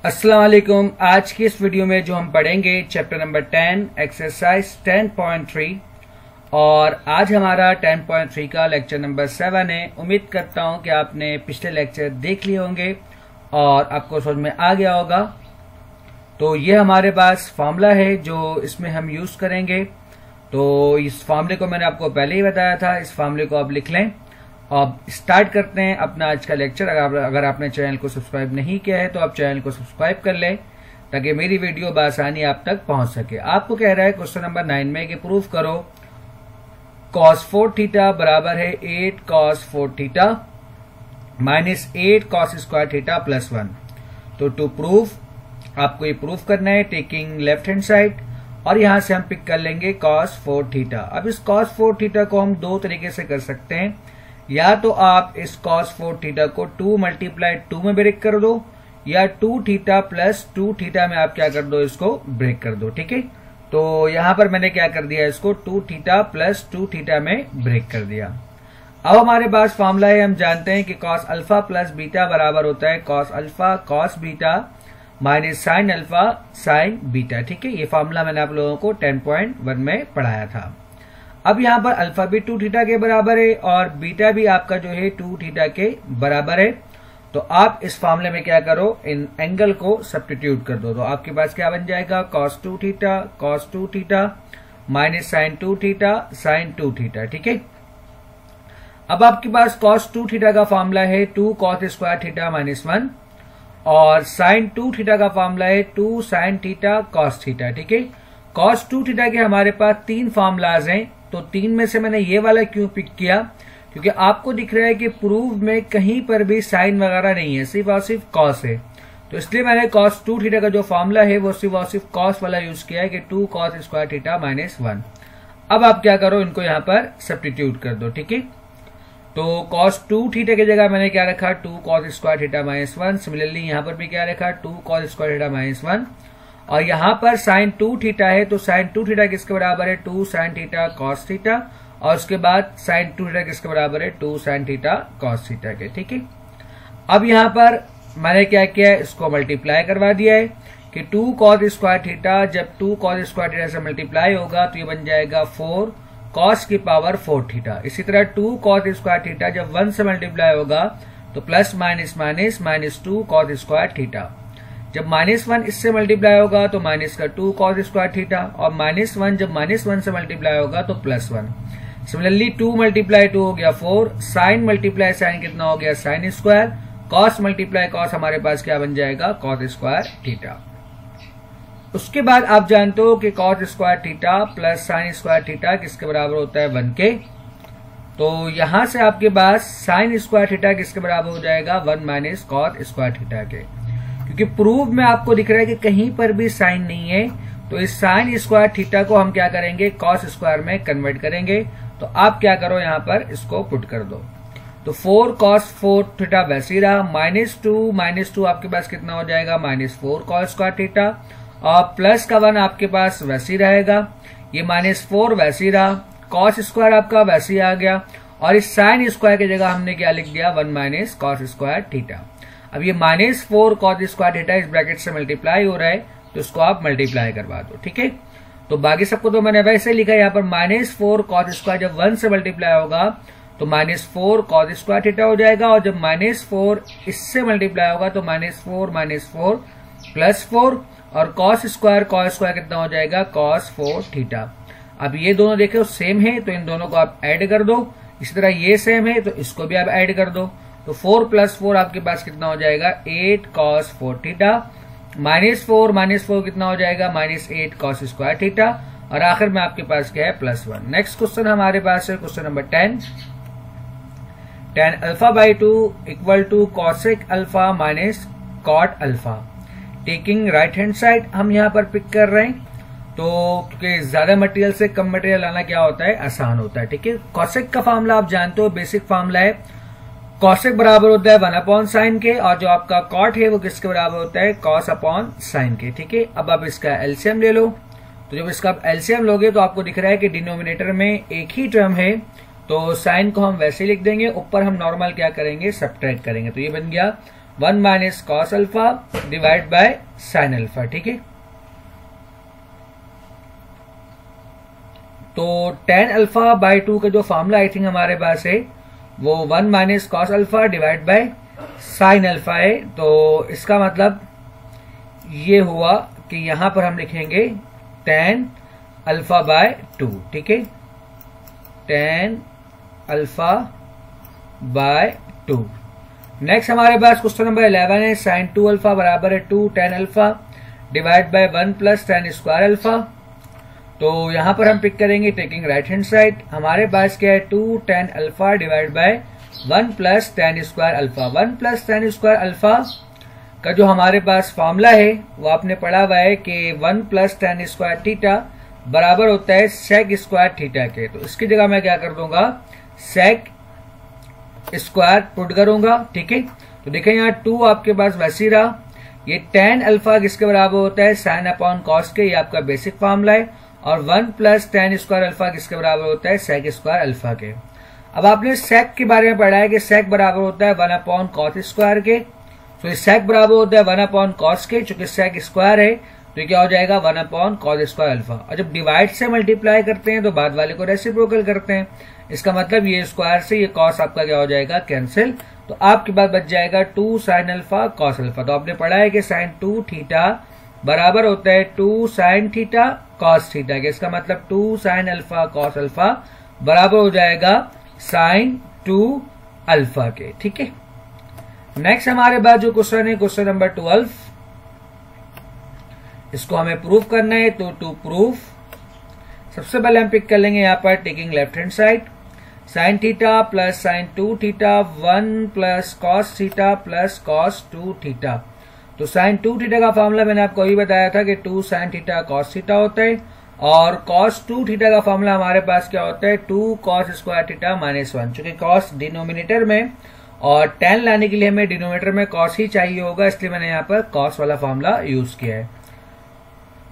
अस्सलाम वालेकुम। आज की इस वीडियो में जो हम पढ़ेंगे चैप्टर नंबर 10 एक्सरसाइज 10.3 और आज हमारा 10.3 का लेक्चर नंबर 7 है। उम्मीद करता हूं कि आपने पिछले लेक्चर देख लिए होंगे और आपको समझ में आ गया होगा। तो ये हमारे पास फार्मूला है जो इसमें हम यूज करेंगे। तो इस फार्मूले को मैंने आपको पहले ही बताया था, इस फार्मूले को आप लिख लें। अब स्टार्ट करते हैं अपना आज का लेक्चर। अगर आपने चैनल को सब्सक्राइब नहीं किया है तो आप चैनल को सब्सक्राइब कर लें ताकि मेरी वीडियो बआसानी आप तक पहुंच सके। आपको कह रहा है क्वेश्चन नंबर 9 में कि प्रूफ करो cos 4 थीटा बराबर है 8 cos 4 theta minus 8 cos square theta plus 1। तो टू प्रूफ आपको ये प्रूफ करना है टेकिंग लेफ्ट हैंड साइड और यहां से हम पिक कर लेंगे cos 4 थीटा। अब इस cos 4 थीटा को हम दो तरीके से कर सकते हैं। या तो आप इस cos 4 थीटा को 2 मल्टीप्लाई 2 में ब्रेक कर दो या 2 थीटा प्लस 2 थीटा में आप क्या कर दो, इसको ब्रेक कर दो। ठीक है, तो यहां पर मैंने क्या कर दिया, इसको 2 थीटा प्लस 2 थीटा में ब्रेक कर दिया। अब हमारे पास फॉर्मूला है, हम जानते हैं कि cos अल्फा प्लस बीटा बराबर होता है cos alpha cos beta minus sine alpha sign beta. ठीक है, ये फॉर्मूला मैंने आप लोगों को 10.1 में पढ़ाया था। अब यहां पर अल्फा भी 2 थीटा के बराबर है और बीटा भी आपका जो है 2 थीटा के बराबर है। तो आप इस फॉर्मूले में क्या करो, इन एंगल को सब्स्टिट्यूट कर दो। तो आपके पास क्या बन जाएगा cos 2 theta minus sine 2 theta sine 2 theta. ठीक है, अब आपके पास cos 2 थीटा का फॉर्मूला है 2 cos स्क्वायर थीटा माइनस 1 और साइन 2 थीटा का फॉर्मूला है 2 साइन थीटा cos थीटा। ठीक है, cos 2 थीटा के हमारे पास 3 फॉर्मूलाज हैं। तो 3 में से मैंने ये वाला क्यों पिक किया, क्योंकि आपको दिख रहा है कि प्रूफ में कहीं पर भी साइन वगैरह नहीं है, सिर्फ और सिर्फ cos है। तो इसलिए मैंने cos 2 थीटा का जो फॉर्मूला है वो सिर्फ और सिर्फ cos वाला यूज किया है कि 2 cos स्क्वायर थीटा माइनस 1। अब आप क्या करो, इनको यहां पर सब्स्टिट्यूट कर दो। ठीक है, तो cos 2 थीटा की जगह मैंने क्या रखा, 2 cos square theta minus 1। Similarly यहां पर भी क्या रखा, 2 cos स्क्वायर थीटा माइनस 1 और यहां पर साइन 2 थीटा है तो साइन 2 थीटा किसके बराबर है, 2 साइन थीटा cos थीटा और उसके बाद साइन 2 थीटा किसके बराबर है, 2 साइन थीटा cos थीटा के। ठीक है, अब यहां पर मैंने क्या किया है, इसको मल्टीप्लाई करवा दिया है कि 2 cos स्क्वायर थीटा जब 2 cos स्क्वायर थीटा से मल्टीप्लाई होगा तो ये बन जाएगा 4 cos की पावर 4 थीटा। इसी तरह 2 cos स्क्वायर थीटा जब 1 से मल्टीप्लाई होगा तो plus minus minus minus 2 cos square theta. जब माइनस 1 इससे मल्टीप्लाई होगा तो माइनस का 2 cos स्क्वायर थीटा और माइनस 1 जब माइनस 1 से मल्टीप्लाई होगा तो प्लस 1। सिमिलरली 2 मल्टीप्लाई 2 हो गया 4, साइन मल्टीप्लाई साइन कितना हो गया, sine square, cos multiply cos हमारे पास क्या बन जाएगा, cos स्क्वायर थीटा। उसके बाद आप जानते हो कि cos square theta plus sign square theta किसके बराबर होता है, 1 के। तो यहां से आपके पास साइन स्क्वायर थीटा किसके बराबर हो जाएगा, 1 माइनस cos स्क्वायर थीटा के। क्योंकि प्रूफ में आपको दिख रहा है कि कहीं पर भी साइन नहीं है तो इस साइन स्क्वायर थीटा को हम क्या करेंगे, cos स्क्वायर में कन्वर्ट करेंगे। तो आप क्या करो, यहां पर इसको पुट कर दो। तो 4 cos 4 थीटा वैसे ही रहा, माइनस 2 आपके पास कितना हो जाएगा, माइनस 4 cos स्क्वायर थीटा और प्लस का 1 आपके पास वैसे ही रहेगा, ये माइनस 4 वैसे ही रहा, cos स्क्वायर आपका वैसे ही आ गया और इस साइन स्क्वायर की जगह हमने क्या लिख दिया, 1 माइनस cos स्क्वायर थीटा। अब ये माइनस 4 cos स्क्वायर थीटा इस ब्रैकेट से मल्टीप्लाई हो रहा है तो इसको आप मल्टीप्लाई करवा दो। ठीक है, तो बाकी सबको तो मैंने वैसे लिखा है, यहाँ पर माइनस 4 cos स्क्वायर जब 1 से मल्टीप्लाई होगा तो माइनस 4 cos स्क्वायर थीटा हो जाएगा और जब माइनस 4 इससे मल्टीप्लाई होगा तो माइनस 4 प्लस 4 और cos स्क्वायर कितना हो जाएगा, cos 4 थीटा। अब ये दोनों देखो सेम है तो इन दोनों को आप ऐड कर दो, इसी तरह ये सेम है तो इसको भी आप ऐड कर दो। तो 4 प्लस 4 आपके पास कितना हो जाएगा, 8 cos 4 थीटा माइनस 4 कितना हो जाएगा, माइनस 8 cos स्क्वायर थीटा और आखिर में आपके पास क्या है, प्लस 1। नेक्स्ट क्वेश्चन हमारे पास है question number 10 alpha by 2 equal to cosec alpha minus cot alpha. Taking right hand side हम यहाँ पर पिक कर रहे हैं। तो क्योंकि ज्यादा मटेरियल से कम मटेरियल लाना क्या होता है, आसान होता है। ठीक है, cosec का फॉर्मूला आप जानते हो, बेसिक फॉर्मूला है, cosec बराबर होता है 1 अपॉन साइन के और जो आपका cot है वो किसके बराबर होता है, cos अपॉन साइन के। ठीक है, अब आप इसका एलसीएम ले लो। तो जब इसका एलसीएम लोगे तो आपको दिख रहा है कि डिनोमिनेटर में एक ही टर्म है तो साइन को हम वैसे लिख देंगे, ऊपर हम नॉर्मल क्या करेंगे, सब्ट्रैक्ट करेंगे। तो ये बन गया 1 minus cos alpha divide by sine alpha. ठीक है, तो tan अल्फा बाय 2 का जो फॉर्मूला आई थिंक हमारे पास है वो 1 minus cos alpha divide by sine alpha है। तो इसका मतलब ये हुआ कि यहां पर हम लिखेंगे tan अल्फा बाय 2। ठीक है, tan अल्फा बाय 2। नेक्स्ट हमारे पास क्वेश्चन नंबर 11 है, साइन 2 अल्फा बराबर है 2 tan alpha divide by 1 plus tan square alpha. तो यहां पर हम पिक करेंगे टेकिंग राइट हैंड साइड। हमारे पास क्या है 2 tan alpha divide by 1 plus tan square alpha. 1 plus tan square alpha का जो हमारे पास फॉर्मूला है वो आपने पढ़ा हुआ है कि 1 प्लस tan स्क्वायर थीटा बराबर होता है सेक स्क्वायर थीटा के। तो इसकी जगह मैं क्या कर दूंगा, सेक स्क्वायर पुट करूंगा। ठीक है, तो देखें यहाँ 2 आपके पास वैसे ही रहा। ये tan अल्फा किसके बराबर होता है, साइन अपॉन कॉस के, ये आपका बेसिक फॉर्मूला है। और 1 प्लस tan स्क्वायर अल्फा किसके बराबर होता है, सेक स्क्वायर अल्फा के। अब आपने सेक के बारे में पढ़ा है कि सेक बराबर होता है 1 अपॉन कॉस स्क्वायर के। तो ये सेक बराबर होता है 1 अपॉन कॉस के, चूंकि सेक स्क्वायर है तो ये क्या हो जाएगा 1 अपॉन कॉस स्क्वायर अल्फा। और जब डिवाइड से मल्टीप्लाई करते हैं तो बाद वाले को रेसिप्रोकल करते हैं। इसका मतलब ये स्क्वायर से ये कॉस आपका क्या हो जाएगा, कैंसिल। तो आपके पास बच जाएगा 2 साइन अल्फा कॉस अल्फा। तो आपने पढ़ा है कि साइन 2 थीटा बराबर होता है 2 साइन थीटा कॉस थीटा के। इसका मतलब 2 साइन अल्फा कॉस अल्फा बराबर हो जाएगा साइन 2 अल्फा के। ठीक है, नेक्स्ट हमारे पास जो क्वेश्चन है क्वेश्चन नंबर 12, इसको हमें प्रूफ करना है। तो टू प्रूफ सबसे पहले हम पिक कर लेंगे यहाँ पर taking left hand side, sine theta plus sign 2 theta 1 plus cos theta plus cos 2 theta. तो साइन 2 थीटा का फॉर्मूला मैंने आपको अभी बताया था कि 2 साइन थीटा कॉस थीटा होता है। और कॉस 2 थीटा का फॉर्मूला हमारे पास क्या होता है, 2 कॉस स्क्वायर थीटा माइनस 1। चूंकि कॉस डिनोमिनेटर में और tan लाने के लिए हमें डिनोमिनेटर में कॉस ही चाहिए होगा, इसलिए मैंने यहाँ पर कॉस वाला फॉर्मूला यूज किया है।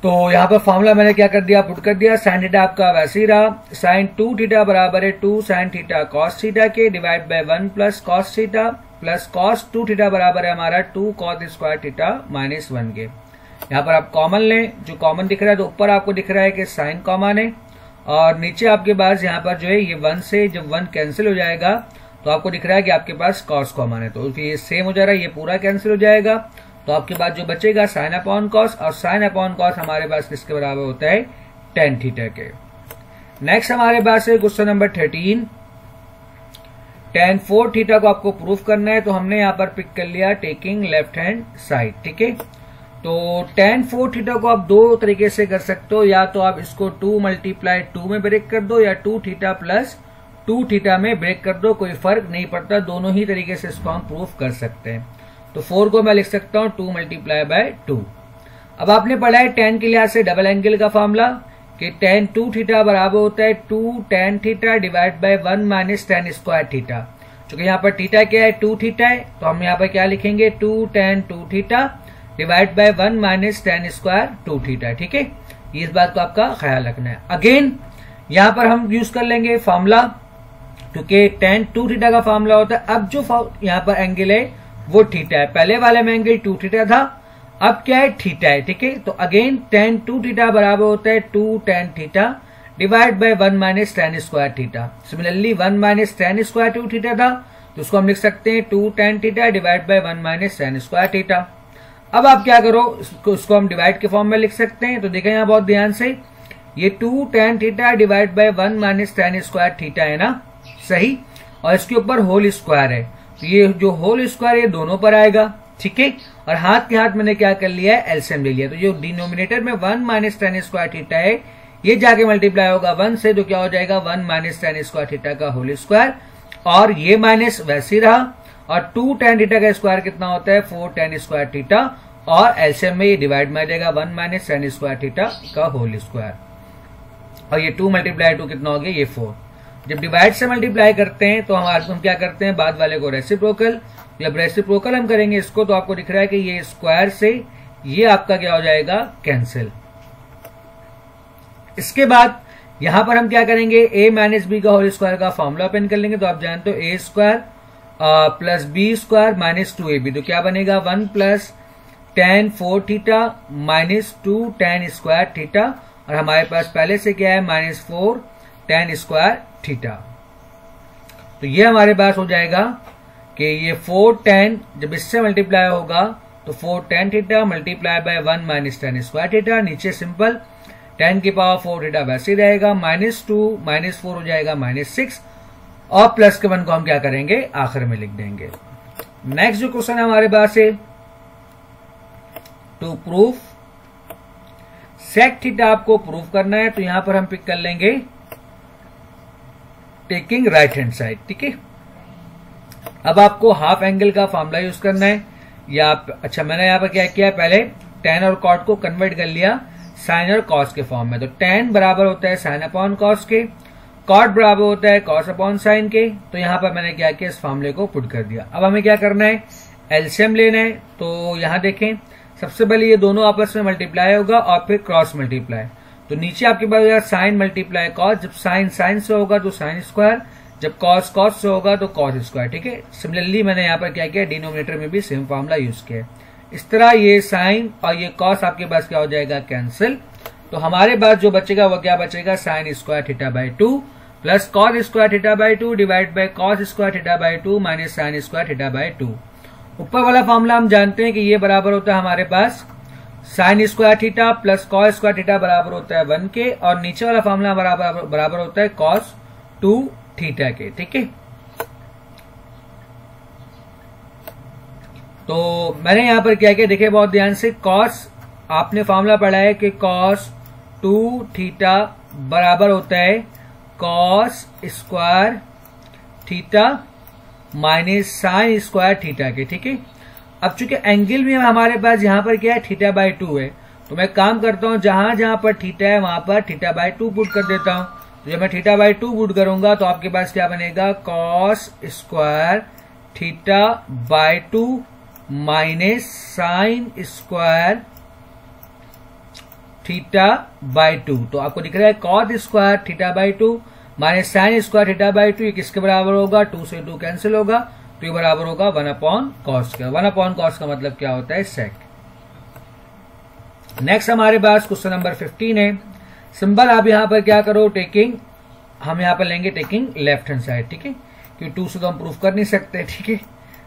तो यहाँ पर फॉर्मूला मैंने क्या कर दिया, पुट कर दिया। साइन थीटा आपका वैसे ही रहा, साइन 2 थीटा बराबर है 2 साइन थीटा कॉस थीटा के divide by 1 plus cos theta plus cos 2 theta बराबर है हमारा 2 कॉस स्क्वायर थीटा माइनस 1 के। यहाँ पर आप कॉमन लें, जो कॉमन दिख रहा है तो ऊपर आपको दिख रहा है कि साइन कॉमन है और नीचे आपके पास यहाँ पर जो है ये 1 से जब 1 कैंसिल हो जाएगा तो आपको दिख रहा है कि आपके पास कॉस कॉमन है। तो ये सेम हो जा रहा है, ये पूरा कैंसिल हो जाएगा। तो आपके पास जो बचेगा साइन अपॉन कॉस, और साइन अपॉन कॉस हमारे पास किसके बराबर होता है, tan थीटा के। नेक्स्ट हमारे पास है क्वेश्चन नंबर 13, tan 4 थीटा को आपको प्रूफ करना है। तो हमने यहाँ पर पिक कर लिया टेकिंग लेफ्ट हैंड साइड। ठीक है, तो tan 4 थीटा को आप दो तरीके से कर सकते हो, या तो आप इसको 2 मल्टीप्लाई 2 में ब्रेक कर दो या 2 थीटा प्लस 2 थीटा में ब्रेक कर दो, कोई फर्क नहीं पड़ता, दोनों ही तरीके से इसको हम प्रूफ कर सकते हैं। तो 4 को मैं लिख सकता हूं 2 मल्टीप्लाई बाय 2। अब आपने पढ़ा है tan के लिहाज से डबल एंगल का फॉर्मूला कि tan 2 थीटा बराबर होता है 2 tan theta divide by 1 minus tan square theta. क्योंकि यहाँ पर थीटा क्या है, 2 थीटा है, तो हम यहाँ पर क्या लिखेंगे 2 tan 2 theta divide by 1 minus tan square 2 theta. ठीक है, इस बात को आपका ख्याल रखना है। अगेन यहाँ पर हम यूज कर लेंगे फॉर्मूला, क्योंकि tan 2 थीटा का फॉर्मूला होता है। अब जो यहाँ पर एंगल है वो थीटा है, पहले वाले में एंगल 2 थीटा था, अब क्या है थीटा है। ठीक है, तो अगेन tan 2 थीटा बराबर होता है 2 tan theta divide by 1 minus tan square theta. Similarly 1 minus tan square 2 theta था, तो उसको हम लिख सकते हैं 2 tan theta divide by 1 minus tan square theta. अब आप क्या करो, उसको हम डिवाइड के फॉर्म में लिख सकते हैं। तो देखें यहाँ बहुत ध्यान से, ये 2 tan theta divide by 1 minus tan square theta है ना, सही, और इसके ऊपर होल स्क्वायर है, तो ये जो होल स्क्वायर ये दोनों पर आएगा। ठीक है, और हाथ के हाथ मैंने क्या कर लिया है, एलसीएम ले लिया। तो जो डिनोमिनेटर में 1 माइनस tan स्क्वायर थीटा है ये जाके मल्टीप्लाई होगा 1 से, तो क्या हो जाएगा 1 माइनस tan स्क्वायर थीटा का होल स्क्वायर, और ये माइनस वैसे ही रहा। और 2 tan थीटा का स्क्वायर कितना होता है, 4 tan स्क्वायर थीटा, और एलसीएम में ये डिवाइड में आ जाएगा 1 माइनस tan स्क्वायर थीटा का होल स्क्वायर, और ये 2 मल्टीप्लाई 2 कितना हो गया, ये 4। जब डिवाइड से मल्टीप्लाई करते हैं तो हम क्या करते हैं, बाद वाले को रेसिप्रोकल। जब रेसिप्रोकल हम करेंगे इसको, तो आपको दिख रहा है कि ये स्क्वायर से ये आपका क्या हो जाएगा, कैंसिल। इसके बाद यहां पर हम क्या करेंगे, a माइनस बी का होल स्क्वायर का फॉर्मूला ओपन कर लेंगे। तो आप जानते हो a square plus B square minus 2ab, तो क्या बनेगा 1 plus tan 4 theta minus 2 tan square theta, और हमारे पास पहले से क्या है माइनस 4 tan स्क्वायर थीटा। तो ये हमारे पास हो जाएगा कि ये 4 tan जब इससे मल्टीप्लाई होगा तो 4 tan theta multiply by 1 minus tan square theta, नीचे सिंपल tan की पावर 4 थीटा वैसे रहेगा, माइनस 2 माइनस 4 हो जाएगा माइनस 6, और प्लस के 1 को हम क्या करेंगे आखिर में लिख देंगे। नेक्स्ट जो क्वेश्चन है हमारे पास है टू प्रूफ सेक थीटा, आपको प्रूफ करना है, तो यहां पर हम पिक कर लेंगे टेकिंग राइट हैंड साइड। ठीक है, अब आपको हाफ एंगल का फॉर्मूला यूज करना है, या अच्छा मैंने यहां पर क्या किया है, पहले tan और cot को कन्वर्ट कर लिया साइन और cos के फॉर्म में, तो tan बराबर होता है साइन अपॉन cos के, cot बराबर होता है cos अपॉन साइन के, तो यहां पर मैंने क्या किया इस फॉर्मूले को पुट कर दिया। अब हमें क्या करना है एलसीएम लेना है, तो यहां देखें सबसे पहले ये दोनों आपस में मल्टीप्लाई होगा और फिर क्रॉस मल्टीप्लाई, तो नीचे आपके पास होगा साइन मल्टीप्लाई कॉस, जब साइन साइन से होगा तो साइन स्क्वायर, जब कॉस कॉस से होगा तो कॉस स्क्वायर। ठीक है, सिमिलरली मैंने यहाँ पर क्या किया डिनोमिनेटर में भी सेम फॉर्मूला यूज किया। इस तरह ये साइन और ये कॉस आपके पास क्या हो जाएगा कैंसिल, तो हमारे पास जो बचेगा वो क्या बचेगा sign square theta by 2 plus cos square theta by 2 divide by cos square theta by 2 minus sign square theta by 2। ऊपर वाला फॉर्मूला हम जानते हैं कि ये बराबर होता है हमारे पास sine square theta plus cos square theta बराबर होता है 1 के, और नीचे वाला फॉर्मूला बराबर होता है कॉस 2 थीटा के। ठीक है, तो मैंने यहां पर क्या किया देखिए बहुत ध्यान से, कॉस आपने फॉर्मूला पढ़ा है कि कॉस 2 थीटा बराबर होता है cos square theta minus sign square theta के। ठीक है, अब चूंकि एंगल में हमारे पास यहां पर क्या है थीटा बाई 2 है, तो मैं काम करता हूं जहां जहां पर थीटा है वहां पर थीटा बाई 2 पुट कर देता हूं। तो जब मैं थीटा बाई 2 पुट करूंगा तो आपके पास क्या बनेगा cos square theta by 2 minus sign square theta by 2, तो आपको दिख रहा है cos square theta by 2 minus sign square theta by 2, ये किसके बराबर होगा 2 से 2 कैंसिल होगा, तो ये बराबर होगा 1 अपॉन कॉस का। 1 अपॉन कॉस का मतलब क्या होता है सेक। नेक्स्ट हमारे पास क्वेश्चन नंबर 15 है। सिंबल आप यहां पर क्या करो टेकिंग, हम यहां पर लेंगे टेकिंग लेफ्ट हैंड साइड। ठीक है, क्योंकि 2 से तो हम प्रूफ कर नहीं सकते। ठीक है,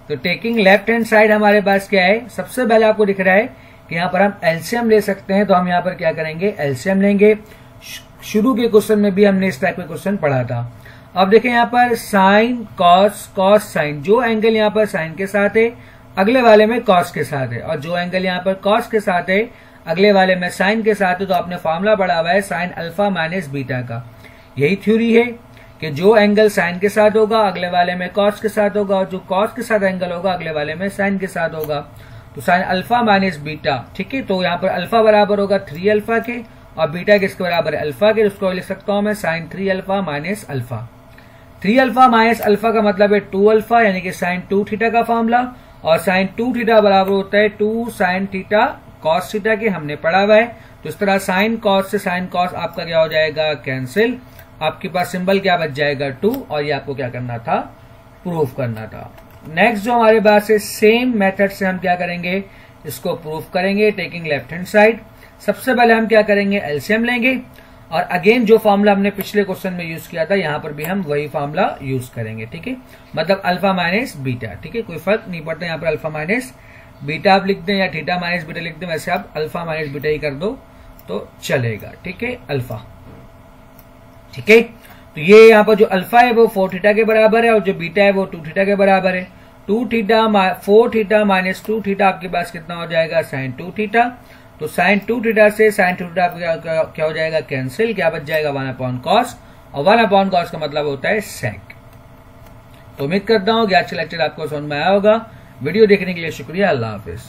तो टेकिंग लेफ्ट हैंड साइड हमारे पास क्या है, सबसे पहले आपको दिख रहा है कि यहां पर हम एलसीएम ले सकते हैं, तो हम यहां पर क्या करेंगे एलसीएम लेंगे। शुरू के क्वेश्चन में भी हमने इस टाइप का क्वेश्चन पढ़ा था। अब देखें यहां पर साइन कॉस कॉस साइन, जो एंगल यहां पर साइन के साथ है अगले वाले में कॉस के साथ है, और जो एंगल यहां पर कॉस के साथ है अगले वाले में साइन के साथ है, तो आपने फॉर्मूला पढ़ा हुआ है साइन अल्फा माइनस बीटा का। यही थ्योरी है कि जो एंगल साइन के साथ होगा अगले वाले में कॉस के साथ होगा, और जो कॉस के साथ एंगल होगा अगले वाले में साइन के साथ होगा, तो साइन अल्फा माइनस बीटा। ठीक है, तो यहां पर अल्फा बराबर होगा 3 अल्फा के, और बीटा किसके बराबर है अल्फा के, उसको लिख सकता हूं मैं sine 3 alpha minus alpha. 3 alpha minus alpha का मतलब है 2 अल्फा, यानी कि साइन 2 थीटा का फॉर्मूला, और साइन 2 थीटा बराबर होता है 2 साइन थीटा कॉस थीटा के, हमने पढ़ा हुआ है। तो इस तरह साइन कॉस से साइन कॉस आपका क्या हो जाएगा कैंसिल, आपके पास सिंबल क्या बच जाएगा 2, और ये आपको क्या करना था प्रूफ करना था। नेक्स्ट जो हमारे पास है सेम मेथड से हम क्या करेंगे इसको प्रूफ करेंगे टेकिंग लेफ्ट हैंड साइड। सबसे पहले हम क्या करेंगे एलसीएम लेंगे, और अगेन जो फॉर्मूला हमने पिछले क्वेश्चन में यूज किया था यहां पर भी हम वही फॉर्मूला यूज करेंगे। ठीक है, मतलब अल्फा माइनस बीटा। ठीक है, कोई फर्क नहीं पड़ता यहाँ पर अल्फा माइनस बीटा आप लिख दें या थीटा माइनस बीटा लिख दें, वैसे आप अल्फा माइनस बीटा ही कर दो तो चलेगा। ठीक है, अल्फा। ठीक है, तो ये यहाँ पर जो अल्फा है वो 4 थीटा के बराबर है, और जो बीटा है वो 2 थीटा के बराबर है। 2 थीटा 4 थीटा माइनस 2 थीटा आपके पास कितना हो जाएगा साइन 2 थीटा, तो साइन 2 थीटा से साइन 2 थीटा क्या हो जाएगा कैंसिल, क्या बच जाएगा 1 अपॉन कॉस, और 1 अपॉन कॉस का मतलब होता है सेक। तो उम्मीद करता हूं कि आज का लेक्चर आपको समझ में आया होगा। वीडियो देखने के लिए शुक्रिया, अल्लाह हाफिज।